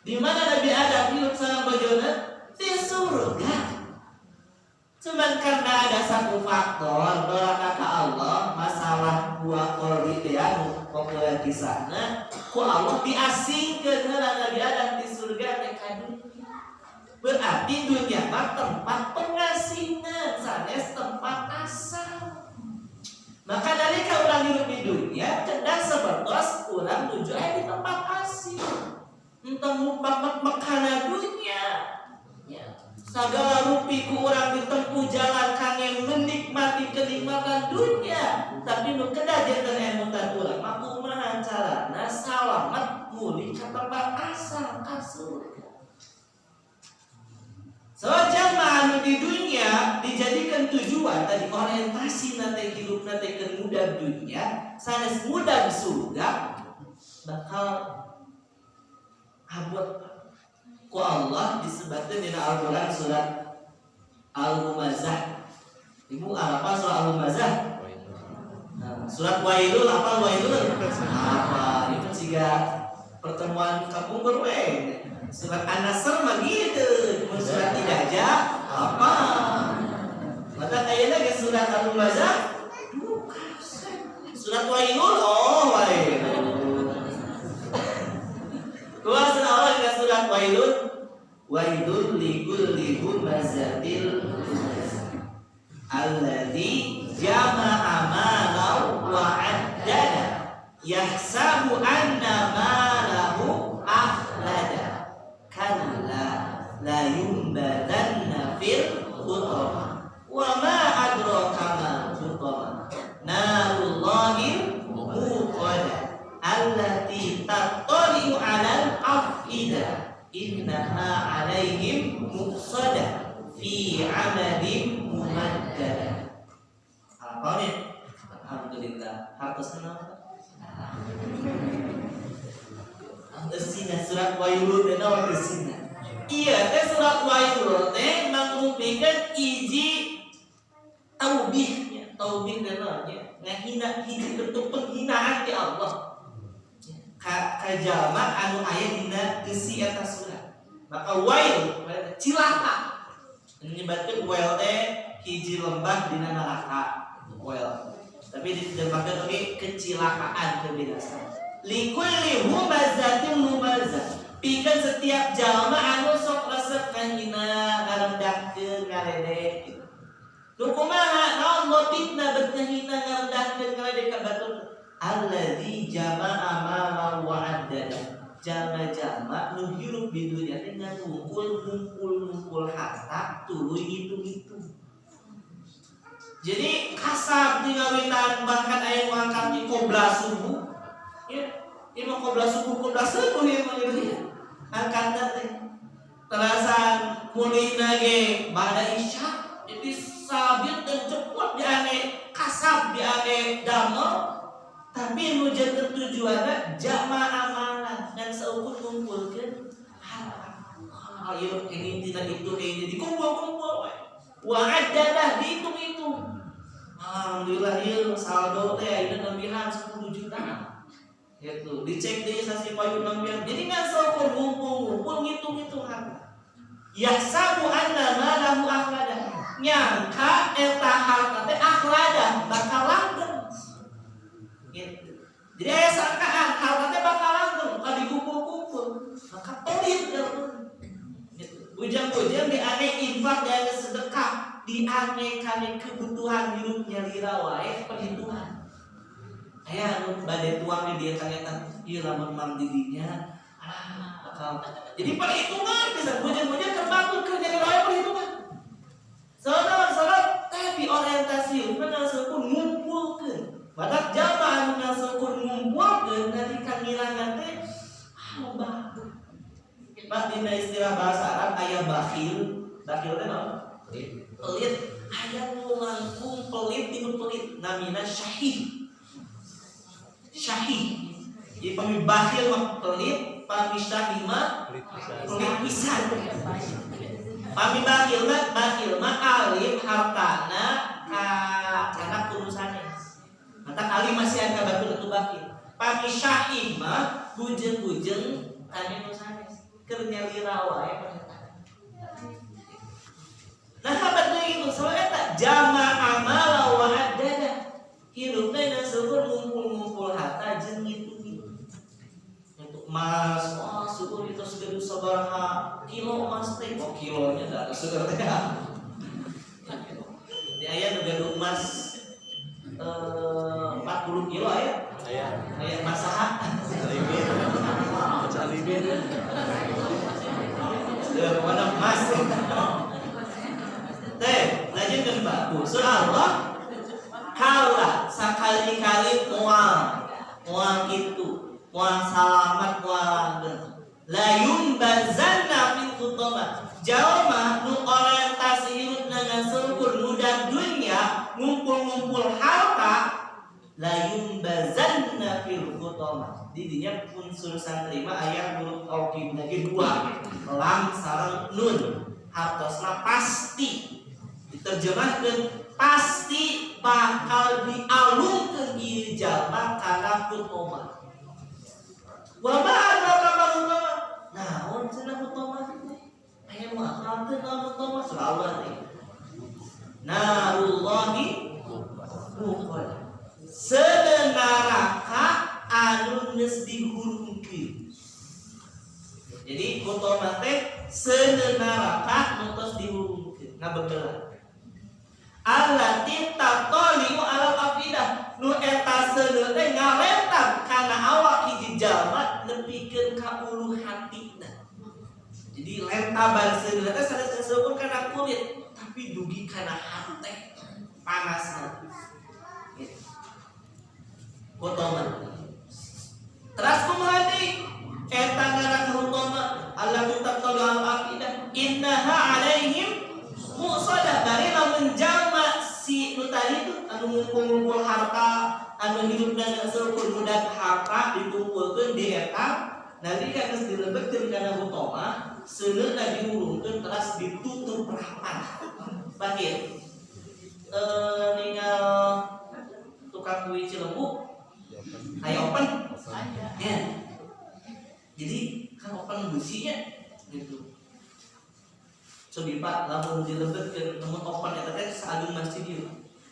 Di mana Nabi Adam hidup sama bojona? Di surga. Cuman karena ada satu faktor doraka ka Allah, masalah buah kolbi teh anu populer di sana, ku Allah diasingkeun heula Nabi Adam di surga teh ka dunya. Berarti dunia mah tempat pengasingan, sanes tempat asal. Maka dari ka urang hidup di dunia, kedah sebertos urang nuju aya di tempat asing. Entah mumpak mekana dunia. Ya. Sagala rupi ku urang ditempuh jalan kangen menikmati kenikmatan dunia, tapi nu kedah janten emutan urang mah kumaha carana salamet muli ka tempat asal ka surga. So jamaah anu di dunia dijadikan tujuan tadi orientasi nanti hidup nanti ke mudah dunia sanes mudah surga bakal abot ku Allah disebutkan di Al-Quran surat Al-Humazah. Ibu apa surat Al-Humazah? Nah, surat Wailul apa Wailul? Apa itu juga pertemuan kampung berwe. Surat An-Nasr mah gitu, surat Idaja apa? Mata ayeuna ge surat Al-Humazah. Surat Wailul oh Wailul. Kuasa Allah ke surat Wailul. Wailul likulli humazatil lumazah. Alladzi jama'a malahu wa 'addada. Yahsabu anna malahu akhlada. Kalla la yumbadanna fil hutama. Wa ma adraka ma hutama. Narullahil muqada. Allati tattali'u 'alal af'idah. Innaha 'alaihim muqsadah fi 'amalin mumaddada. Apa nih? Alhamdulillah. Hartosna Desina surat Wailul teh naon desina? Iya teh surat Wailul teh mangrupikeun hiji taubihnya. Taubih teh naon nya? Ngahina hiji bentuk penghinaan di Allah. Ka jalma anu aya dina isi eta surat. Maka wail cilaka. Menyebabkan wail teh hiji lembah dina neraka. Wail. Tapi diterjemahkan oke kecelakaan kebinasan. Likulli humazatin lumazah. Pikeun setiap jalma anu sok resep ngahina, ngarendahkeun, ngaledek gitu. Nu kumaha naon motifna bet ngahina, ngarendahkeun, ngaledek ka batur. Alladzi jama'a malahu wa 'addada. Jalma-jalma nu hirup di dunia teh ngumpul harta tuluy ngitung-ngitung. Jadi kasab tingawitan bahkan aya nu angkat di kobra subuh. Ya, ieu mah kobra subuh ieu mah gitu. Angkatna teh. Terasan mulina ge bada isya, jadi sabit dan cepot di ane kasab di ane damel. Tapi nu janten tujuanna jamaah amanah dan seukur ngumpulkeun harta. Ayo ini tidak itu ini dikumpul-kumpul we. Wa addadah dihitung-hitung. Alhamdulillah ieu saldo teh ayeuna nembihan 10 juta. Gitu. Dicek deui sasi payu nembihan. Jadi ngan seukur ngumpul-ngumpul ngitung-ngitung harta. Yahsabu anna malahu akhlada. nyangka eta harta teh akhladan bakal langgeng gitu. Jadi aya sangkaan harta teh bakal langgeng ka dikumpul-kumpul maka pelit gitu. Bujang-bujang diane infak dan sedekah diane kane kebutuhan hidupnya lira wae perhitungan aya anu bade tuang di dia ternyata ieu lamun mang didinya bakal jadi perhitungan bisa bujang-bujang terbangun kerja wae perhitungan saudara tapi orientasi menaseukeun ngumpulkeun badak zaman menaseukeun ngumpulkeun nalika ngirangan teh loba. Pak dina istilah bahasa Arab aya bakhil teh naon? Pelit. Aya nu langkung pelit tinu pelit namina syahih. Syahih. Jadi pami bakhil mah pelit, pami syahih mah pelit pisan. Pami bakhil mah alim hartana kana kurusane. Mata alim masih ada batul itu bakhil. Pami syahih mah bujeng-bujeng kana kurusane. Keur nyalira wae nah habat deui kitu soalnya eta jama amala wa addada hidup teh naseukeun ngumpul-ngumpul harta jeung ngitung-ngitung untuk emas syukur itu segede sabaraha kilo emas teh kilonya da seger teh di aya nu gaduh emas 40 kilo aya emas saha mana emas teh lanjutkan Pak Allah kaula sakali-kali moal kitu moal salamat moal langgeng la yumbazanna fil khutbah jalma nu orientasi hirupna ngaseukeun mudah dunya ngumpul-ngumpul harta la yumbazanna fil khutbah didinya unsur santri mah aya huruf tauqid lagi 2 lam sareng nun hartosna pasti diterjemahkeun pasti bakal dialungkeun ieu jalma kana khutbah wa ba'da kabaruna naon cenah khutbah aya nu akal teh naon khutbah salawat teh narullahi muqad sebenaraka anu geus dihurungkeun. Jadi khutbah teh seunaraka nu tos dihurungkeun ngabegelah. Allati tataliu ala afidah nu eta seuneu teh ngalentar kana awak hiji jalma nepikeun ka ulu hatina. Jadi lentaban seuneu teh sanes-saneskeun kana kulit tapi dugi kana hate panasna. Khutbah teras kumadi eta ngaran khutbah Allah taqalu al-afidah innaha alaihim musadah bari lamun jalma si nu tadi itu anu ngumpul-ngumpul harta anu hidup dan seukur mudah harta dikumpulkeun di eta nanti kan geus dilebetkeun kana khutbah seuneuna diurungkeun teras ditutup rapat bakir ninggal tukang kue Cilembu ayo open ya. Jadi kan open besinya gitu. Cobi Pak lamun dilebetkeun namun open eta teh saadung masjid ieu.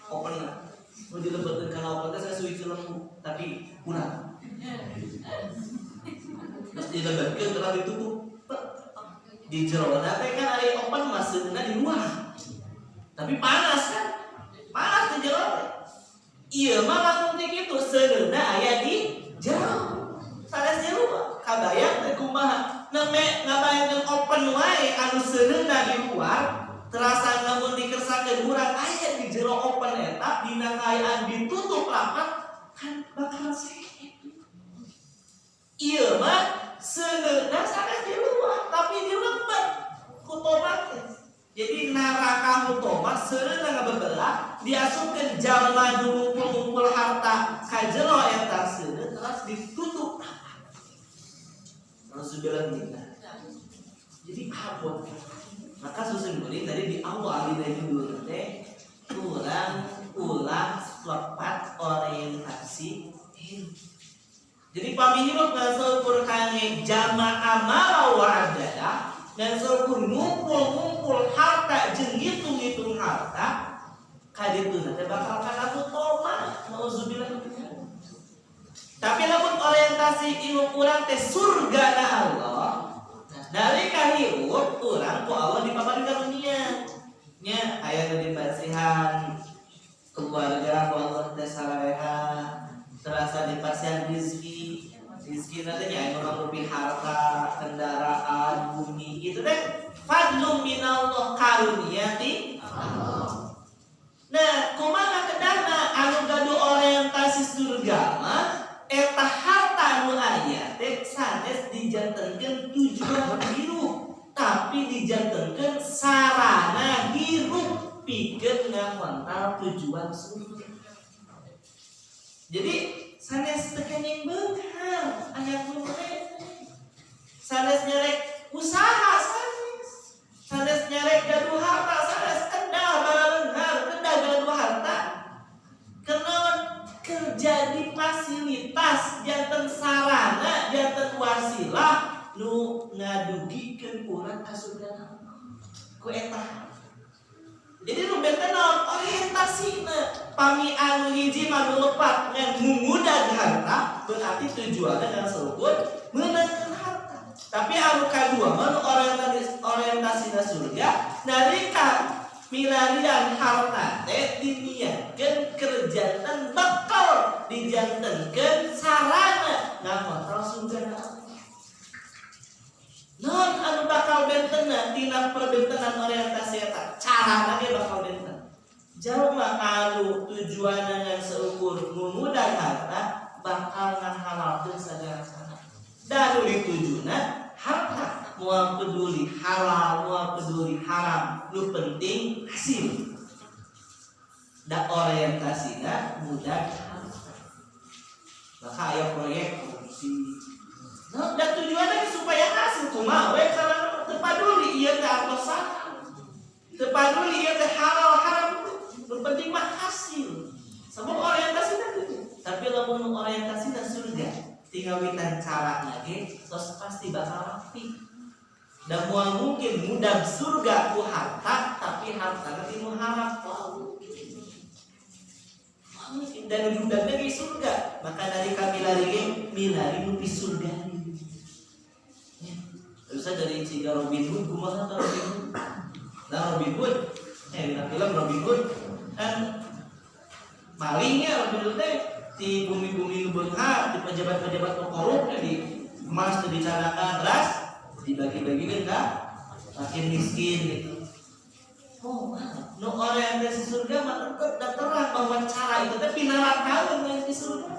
Open lah. Mun dilebetkeun kana open teh saya suwi Cilembu tapi kurang. Terus dilebetkeun terus ditutup. Di jero teh kan aya open maksudna di luar. Tapi panas kan? Panas di jero teh. Iya mah langsung kitu seuneu aya di jero. Sanes di luar. Kabayang teh kumaha? Neme ngabayangkeun open wae anu seuneu di luar, terasa namun dikersakeun urang aya di jero open eta dina kaayaan ditutup rapat kan bakal seket. Ieu mah seuneu sanes di luar tapi dilebet khutbah teh. Jadi naraka khutbah seuneu ngabebelah diasupkeun jalma nu ngumpul harta ka jero eta seuneu terus ditutup rapat. Rasulullah minta. Jadi abot. Maka susun kuning tadi di awal dari dulu teh ulang lepat orientasi hidup. Jadi pami hidup ngaseukur kange jama amara wa adada dan seukur ngumpul harta jeung ngitung harta kadituna teh bakal kana toma nauzubillah. Tapi lamun orientasi ilmu urang teh surga na Allah, dari kahirup urang ku Allah dipabari karunia nya aya nu dipasihan keluarga ku Allah teh sarareha, terasa dipasihan rezeki nanti nya anu rupi harta, kendaraan, bumi itu teh fadlum minallah karunia ti Allah. Nah, kumaha kedana anu gaduh orientasi surga mah eta harta anu aya teh sanes dijantenkeun tujuan hirup, tapi dijantenkeun sarana hirup pikeun ngamontal tujuan surga. Jadi sanes teu kenging beunghar aya lumreh. Sanes nyarek usaha sanes nyarek gaduh harta sanes kedah beunghar, kedah gaduh harta. Kenaon kerja di fasilitas janten sarana janten wasilah nu ngadugikeun urang ka surga ku eta. Jadi nu benten naon orientasina pami anu hiji manu lepat ngan mumudag harta berarti tujuanna ngan seukur meunangkeun harta. Tapi anu kadua manu orientasina surga nalika milarian harta teh diniatkeun kerjaan bekal dijantenkeun sarana ngamontrol surga. Non anu bakal bentenna tina perbentenan orientasi eta carana ge bakal benten. Jalma anu tujuanna ngan seukur mumudag harta bakal ngahalalkeun sagala cara. Dan ditujuna harta moal peduli halal moal peduli haram nu penting hasil. Da orientasina mudah harta. Maka aya proyek korupsi. Nah, dan tujuannya supaya hasil kumaha we karena tepaduli ieu teh atos saha. Tepaduli ieu teh halal haram. Nu penting mah hasil. Sabab orientasina tuh. Tapi lamun orientasina surga, tinggal witan caranya ge tos pasti bakal rapi. Dan moal mungkin mudah surga ku harta tapi harta teh nu haram wow. Dan mudahnya ke surga, maka dari kami lari milari nupi surga. Terus dari Ciga Robin Hood, kumaha ta Robin Hood? Nah Robin Hood, dina film Robin Hood kan malingnya Robin Hood teh di bumi-bumi nu beunghar, di pejabat-pejabat nu korup di emas teu dicanakan ras dibagi-bagikeun ka makin miskin gitu. Oh, nu orientasi surga mah tetep da terang bahwa cara itu teh pinarakaeun yang di surga.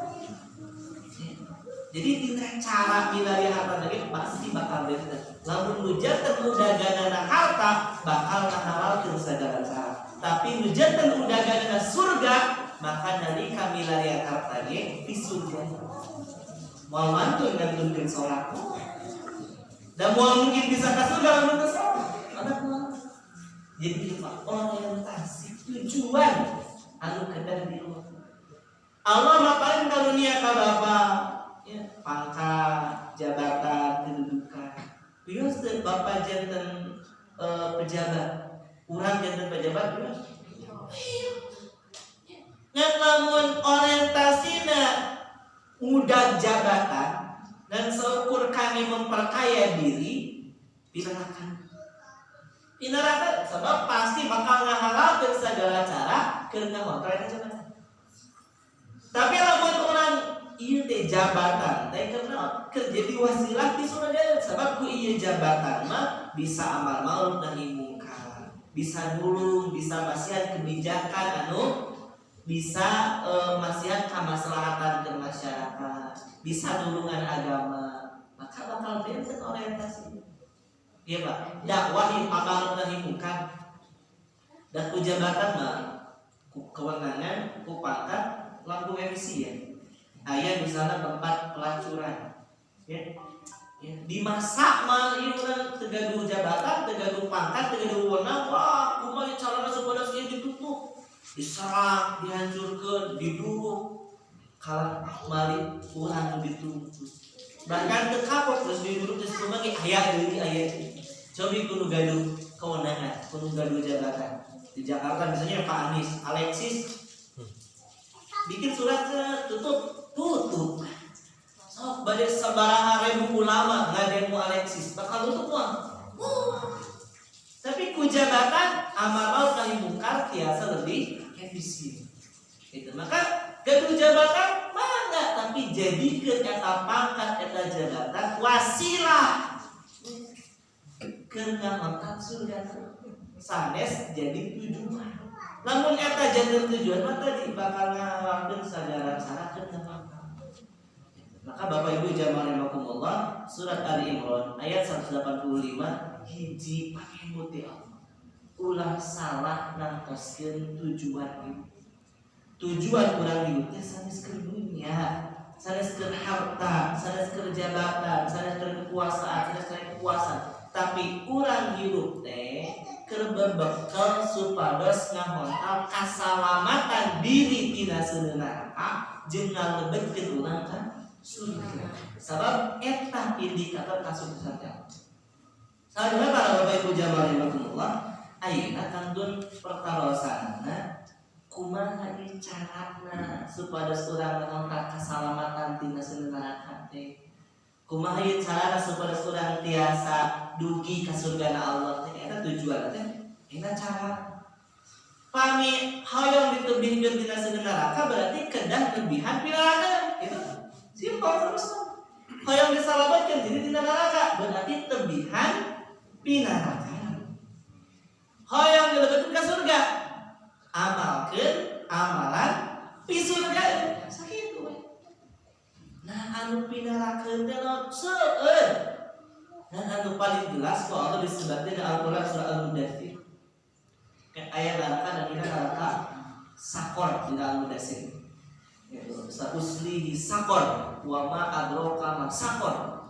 Jadi tina cara milari harta lagi pasti bakal beda. Lamun nujanten udaganana harta bakal ngahalalkeun sagala cara. Tapi nujanten udaganana surga maka dari kamilarian harta ge di surga. Moal mantun ngantunkeun salat. Dan moal mungkin bisa ka surga lamun teu salat. Jadi orientasi tujuan anu kedah di luar. Allah maparin karunia ka bapak ya, pangkat, jabatan, kedudukan. Bios teh bapak janten pejabat, urang janten pejabat bios. Ngan lamun orientasina mudah jabatan dan seukur kami memperkaya diri, pinarakan sebab pasti bakal ngahalalkeun sagala cara keur ngamontrol jabatan. Tapi lamun urang ieu teh jabatan teh karena kerja di wasilah di surga sebab ku ieu jabatan mah bisa amal ma'ruf nahi mungkar, bisa nulung, bisa masihan kebijakan anu bisa masihan kamaslahatan ke masyarakat, bisa nulungan agama, maka bakal benten orientasi. Iya Pak, dakwah yang amal nahi mungkar. Dan ku jabatan mah ku kewenangan, ku pangkat langsung efisien. Aya misalnya tempat pelacuran, ya, di masa mah ieu urang teu gaduh jabatan, teu gaduh pangkat, teu gaduh wewenang, wah kumaha carana supaya ieu ditutup, diserang, dihancurkeun, diduruk, kalah mali urang ditutup. Bahkan teu kapok terus diduruk geus kumaha ge aya deui aya. Cobi kudu gaduh kewenangan, kudu gaduh jabatan. Di Jakarta misalnya Pak Anies, Alexis bikin surat tutup. So, badai sabaraha ribu ulama ngademu Alexis, bakal tutup uang. Tapi ku jabatan amal ma'ruf nahi mungkar tiasa lebih efisien. Itu maka gaduh jabatan mangga, tapi jadikeun eta pangkat eta jabatan wasilah keur ngangkat surga sanes jadi tujuan. Namun eta janten tujuan mah tadi bakal ngalakeun sagala-sagala mangkat. Maka Bapak Ibu jamaah rahimakumullah, surat Ali Imran ayat 185 hiji pakemut ti Allah. Ulah salah nangtoskeun tujuan ieu. Tujuan urang ieu teh sanes keur dunya, sanes keur harta, sanes keur jabatan, sanes keur kekuasaan, sanes keur kekuasaan. Tapi urang hidup teh keur berbekal supados ngahontal kasalamatan diri tina seuneunaha jeung ngalebetkeun urang ka surga. Sabab eta indikator kasuksesan teh. Sahabat para Bapak Ibu jamaah rahimakumullah, ayeuna kangdun pertarosanna kumaha ieu carana supados urang ngahontal kasalamatan tina seuneunaha teh. Kumaha ieu carana supados urang tiasa dugi ka surgana Allah teh. Eta tujuan teh. Eta cara pami hoyong ditebihkeun tina seuneunaha berarti kedah lebihan pilarana. Itu simpel terus. Hoyong disalabatkeun diri tina neraka berarti tebihan pinaraka. Hoyong dilebetkeun ka surga amalkeun amalan pi surga sakitu we. Nah anu pinarakeun teh seueur. Dan anu paling jelas kok Allah disebutkeun di Al-Qur'an surah Al-Mudaththir. Ayat neraka dan kita neraka sakor di dalam Mudaththir. Sauslihi sakor wa ma adraka ma sakor.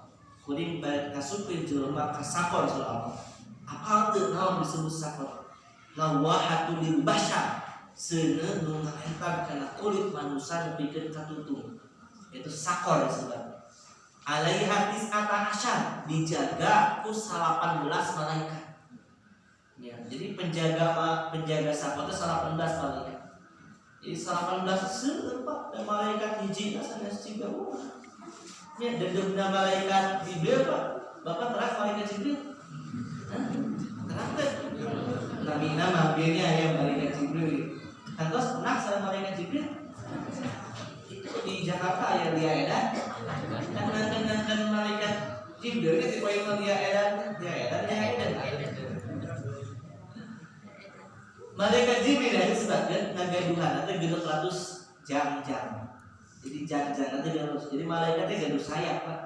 Kuring balik ngasupkeun jelema ka sakor surah Allah. Apa teu naon disebut sakor? Lawahatul lil bashar. Seuneu nu ngaentar kana kulit manusia nepikeun katutung. Itu sakor disebut. Alaiha tis'ata asyar, dijaga ku 18 malaikat. Ya, jadi penjaga sakor itu 18 malaikat. Jadi 18 seueur Pak, dan malaikat hiji sanes ciga. Ya, dedemna malaikat Jibril Pak. Bapak terang malaikat Jibril. Terang teh. Namina mampirnya ya malaikat Jibril. Kantos pernah sama malaikat Jibril? Itu di Jakarta ya dia edan. Dan malaikat Jibril itu tipe yang dia edan. Malaikat Jibril itu sebabkan ngagaduhan atau 600 jam-jam. Jadi jam-jam nanti harus. Jadi malaikatnya gaduh sayap Pak.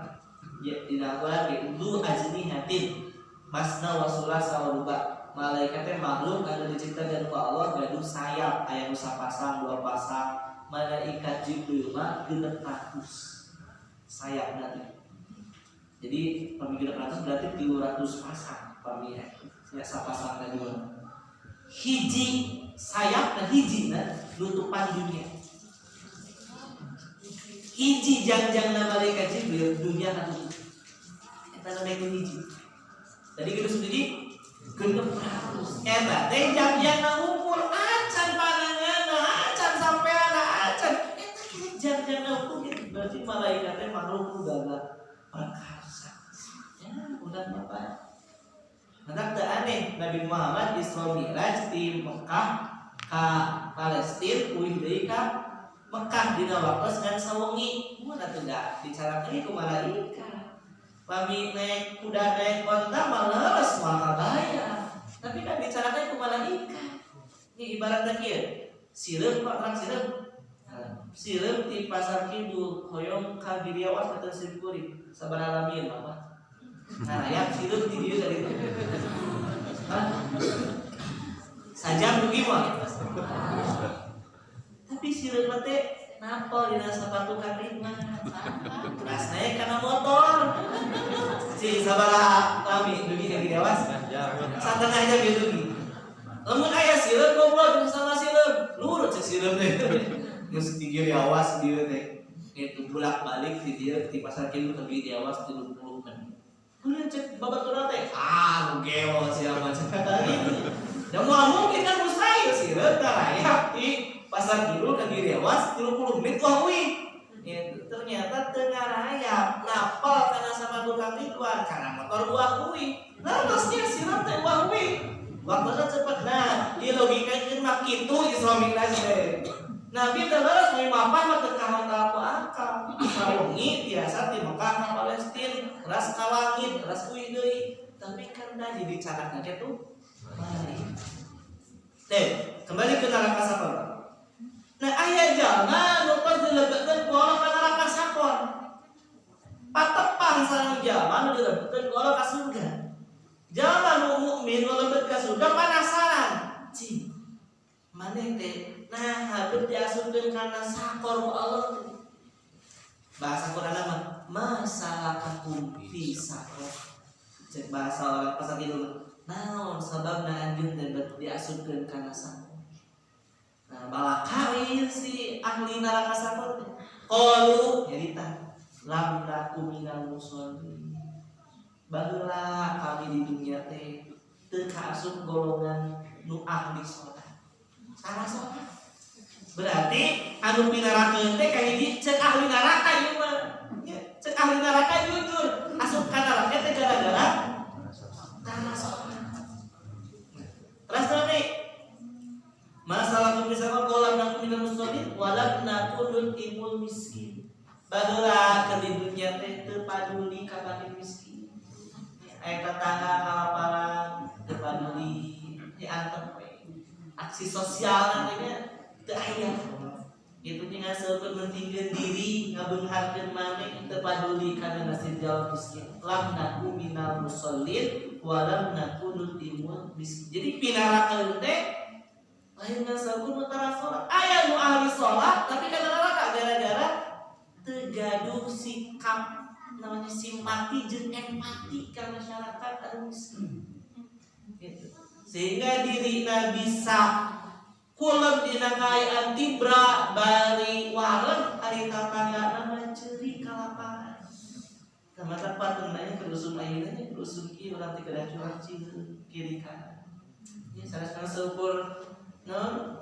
Ya dinamakan itu ajnihatin masna wa sulasa wa ruba. Malaikatnya makhluk anu diciptakeun ku Allah gaduh sayap, aya nu sapasang, 2 pasang. Malaikat Jibril mah 600 sayap nanti. Jadi pami 600 berarti 300 pasang pami ya. Sapasang tadi hiji sayap dan hiji nutupan dunia. Hiji jangjang nama malaikat Jibril dunia katutup. Eta namanya hiji. Tadi kita sendiri genep 100. Eta teh jangjang ngumpul acan pananganna, acan sampean acan. Eta jangjang ngumpul berarti malaikatnya makhluk gagah perkasa. Ya, udah Bapak. Maka tak aneh Nabi Muhammad Isra Mi'raj di Mekah ke Palestina uih deui ka Mekah dina waktos ngan sawengi. Mun atuh da dicarakeun ku malaikat. Pami naik kuda naik onta males moal kabaya. Tapi kan dicarakeun ku malaikat. Ini ibaratna kieu. Sireum Pak kan sireum. Sireum di pasar Kidul hoyong ka Giriawas ka Sipuri. Sabaraha lamin Bapak. Nah, yang sireum di dieu tadi. Sajam dugi mah. Tapi sireum teh napol dina sepatu kaki mah. Terus naik kana motor. Si sabaraha kami dugi ka Giriawas. Satengah aja gitu dugi. Lamun aya sireum goblok sama sireum, lurut cek sireum teh. Geus di Giriawas dieu teh. Itu bolak-balik di dieu di pasar Kidul ke Giriawas 30 menit. Udah cek babaturan teh, gelo siapa cek gitu. Dan mungkin kan mustahil sih, raya di pasar Kidul ke Giriawas 30 menit wahwi. Itu ternyata tengah raya, napal karena sama tukang Ridwan, karena motor wahwi. Nah, terusnya siram teh wahwi. Waktunya cepat. Nah, di logika itu mah kitu Islamic teh. Nabi terus mau mapan mah teu kahangka akal. Sawengi biasa di Mekah ka Palestina, ras ka langit, ras kuih deui. Tapi kan tadi dicatatna ge tuh mari. Kembali ke neraka sakor. Nah, aya jalma nu pas dilebetkeun ku Allah ka neraka sakor. Patepang sareng jalma nu dilebetkeun ku Allah ka surga. Jalma nu mukmin nu lebet ka surga penasaran. Cing, maneh teh nah, habis diasupkeun kana sakor ku Allah. Bahasa Quran mah masalakakum fi sakor. Cek bahasa orang pasar itu. Naon sababna anjeun teh diasupkeun kana sakor. Nah, balakari si ahli neraka sakor teh. Qalu nyarita lam naku minal musallin. Baheula kami di dunia teh teu kaasup golongan nu ahli salat. Salah salat. Berarti anu pinarakeun teh kahiji cek ahli neraka ieu mah. Cek ahli neraka jujur asup ka neraka teh gara-gara tanah salat. Terus nih masalah kumisal qolam nakum minal muslimin walam nakun imul miskin. Baheula ke di dunya teh teu paduli ka bagi miskin. Aya tetangga kalaparan teu paduli diantep we. Aksi sosial namanya teu aya. Itu tinggal seukeun mentingkeun diri, ngabeungharkeun maneh teu paduli kana nasib jalma miskin. Lam naku minal musallin wa lam naku nutimul miskin. Jadi pinarakeun teh lain ngasakeun utara salat. Aya nu ahli salat tapi kana neraka gara-gara teu gaduh sikap namanya simpati jeung empati ka masyarakat anu miskin. Gitu. Sehingga dirina bisa kulem dina kaayaan tibra bari wareng ari tatanggana mah ceuri ka lapangan. Tah tempat tengahnya kerusun ayeuna nya kerusun kieu urang teh kedah curang kiri kanan. Ya sanes-sanes seukur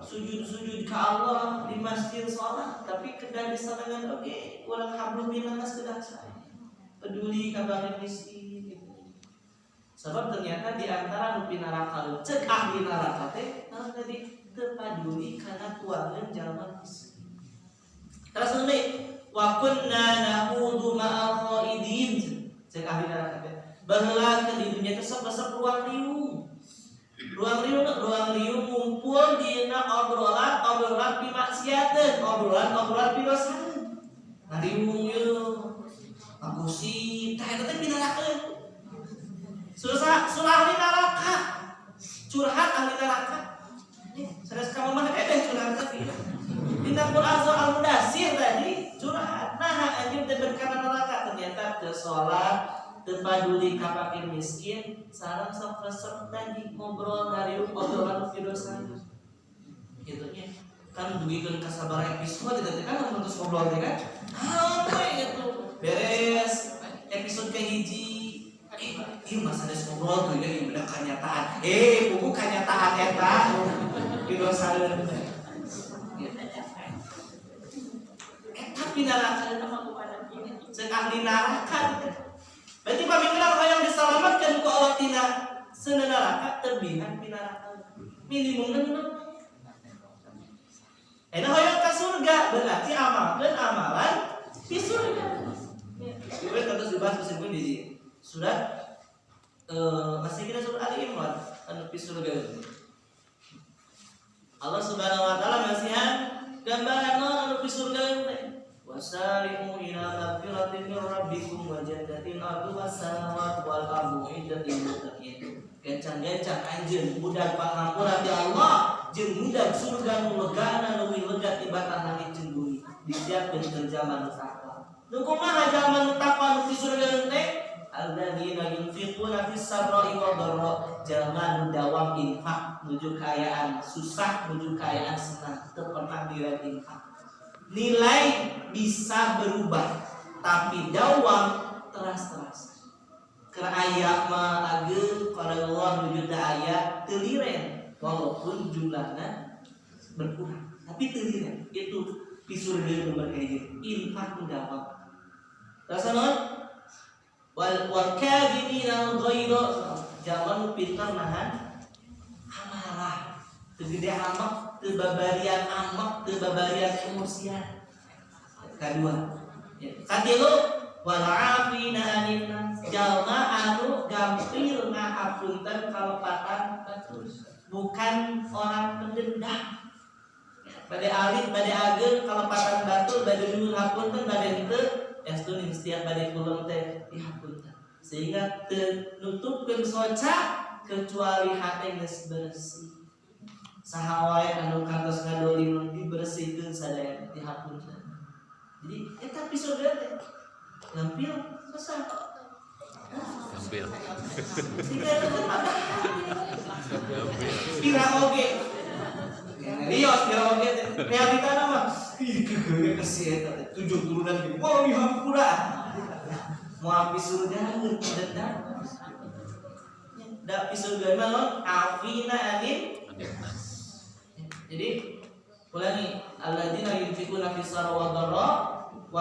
sujud ka Allah di masjid salat tapi kedah disarangan oge urang hablum minanas kedah sae. Peduli ka bari miskin gitu. Sebab ternyata di antara nu pinaraka cek ahli neraka teh naon tadi terpaduli karena keuangan jalma miskin. Terus nih, wa kunna nahudu ma'al khaidin. Cek ahli neraka teh. Baheula ke di dunya teh sok resep ruang riung. Ruang riung ngumpul dina obrolan pimaksiateun, obrolan pidosaeun. Nah riung ieu agusi tah eta teh pinarakeun. Surah ahli neraka. Curhat ahli neraka. Sanes kamu mah teh curhat tadi. Dina Quran surah Al-Mudatsir tadi curhat. Nah, anjeun teh berkana neraka ternyata teu salat, teu paduli ka fakir miskin, sareng sok resep tadi ngobrol dari obrolan filosofi. Gitu nya. Kan dugikeun ka sabaraha episode teh kan terus ngobrol teh kan. Apa gitu. Beres episode kahiji masa ada ngobrol tuh ya bener kenyataan. Buku kenyataan eta filosofi. Tapi neraka itu mah kepada ini cek ahli neraka. Berarti pamingkar hayang diselamatkan ku Allah tina seuneu neraka terbihan di neraka. Minimumna nu eta hayang ka surga berarti amalkeun amalan di surga. Ieu terus dibahas disebut di surat masih kita surat Ali Imran anu di surga. Allah Subhanahu wa taala masihan gambaran anu di surga teh. Wasari'u ila magfiratin min rabbikum wa jannatin arduha as-samawati wal ardu iddat lil muttaqin. Gancang-gancang anjeun budak pahampura ti Allah jeung budak surga nu legana leuwih lega tibatan langit jeung bumi. Disiapkeun keur jalma nu takwa. Nu kumaha jalma nu takwa nu di surga teh? Alladzina yunfiquna fis sarra'i wad dharra. Jalma nu dawam infak nuju kaayaan susah nuju kaayaan senang teu pernah dira infak. Nilai bisa berubah tapi dawam teras-teras. Karena ayat mah ageun qala Allah juta ayat teu liren walaupun jumlahnya berkurang tapi teu liren itu pisur deui nomor hiji infak gampang. Rasa naon? Wal kadhibina al-ghaidha jaman pintar nahan amarah. Teu gede amak, teu babarian amak, teu babarian emosian. Kadua. Katilu wal afina anin nas jalma anu gampil ngahapunten kalepatan bukan orang pendendam. Bade alit bade ageun kalepatan batur bade nuhun hapunten bade henteu estu ning setiap bade kulon teh dihapunten. Sehingga teu nutupkeun soca kecuali hate geus bersih. Saha wae anu kantos ngadolim dibersihkeun sadaya dihapunten. Jadi eta episode teh lampil susah. Lampil. Kira oge. Rios kira oge teh. Realita nama. Ih kegeue kasih eta 7 turunan gini. Wah dihampura. Mau habis surga dendam. Da habis surga mah afina anin. Jadi ulangi alladzina yunfikuna fis sarra wa dharra